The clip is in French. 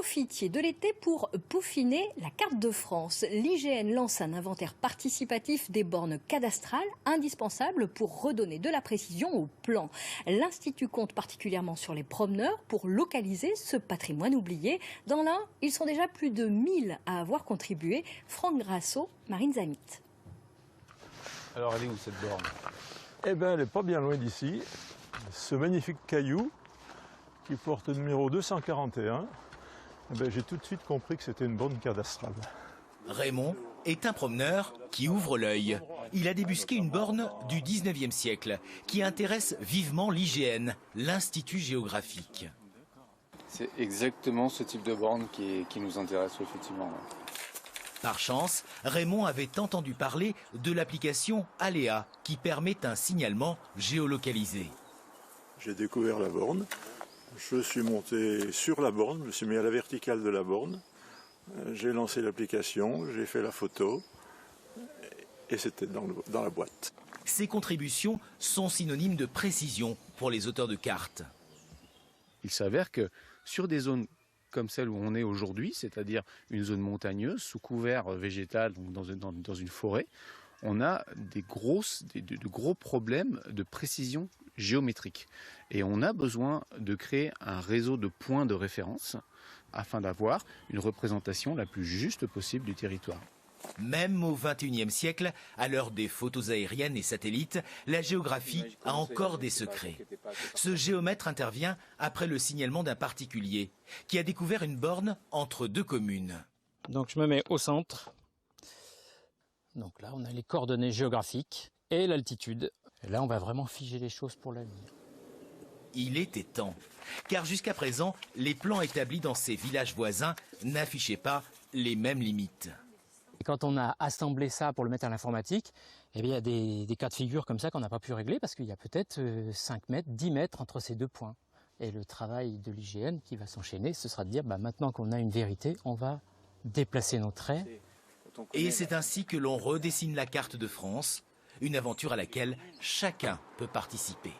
Profitiez de l'été pour peaufiner la carte de France. L'IGN lance un inventaire participatif des bornes cadastrales indispensables pour redonner de la précision au plan. L'Institut compte particulièrement sur les promeneurs pour localiser ce patrimoine oublié. Dans l'Ain, ils sont déjà plus de 1000 à avoir contribué. Franck Grasso, Marine Zamit. Alors elle est où cette borne? Eh bien, elle n'est pas bien loin d'ici. Ce magnifique caillou qui porte le numéro 241, eh bien, j'ai tout de suite compris que c'était une borne cadastrale. Raymond est un promeneur qui ouvre l'œil. Il a débusqué une borne du 19e siècle qui intéresse vivement l'IGN, l'Institut géographique. C'est exactement ce type de borne qui nous intéresse effectivement. Par chance, Raymond avait entendu parler de l'application Aléa qui permet un signalement géolocalisé. J'ai découvert la borne, je suis monté sur la borne, je me suis mis à la verticale de la borne, j'ai lancé l'application, j'ai fait la photo et c'était dans la boîte. Ces contributions sont synonymes de précision pour les auteurs de cartes. Il s'avère que sur des zones comme celle où on est aujourd'hui, c'est-à-dire une zone montagneuse, sous couvert végétal, donc dans une forêt, on a de gros problèmes de précision géométrique. Et on a besoin de créer un réseau de points de référence afin d'avoir une représentation la plus juste possible du territoire. Même au XXIe siècle, à l'heure des photos aériennes et satellites, la géographie a encore des secrets. Ce géomètre intervient après le signalement d'un particulier qui a découvert une borne entre deux communes. Donc je me mets au centre. Donc là, on a les coordonnées géographiques et l'altitude. Et là, on va vraiment figer les choses pour l'avenir. Il était temps, car jusqu'à présent, les plans établis dans ces villages voisins n'affichaient pas les mêmes limites. Et quand on a assemblé ça pour le mettre à l'informatique, eh bien, il y a des cas de figure comme ça qu'on n'a pas pu régler parce qu'il y a peut-être 5 mètres, 10 mètres entre ces deux points. Et le travail de l'IGN qui va s'enchaîner, ce sera de dire maintenant qu'on a une vérité, on va déplacer nos traits. Et c'est ainsi que l'on redessine la carte de France, une aventure à laquelle chacun peut participer.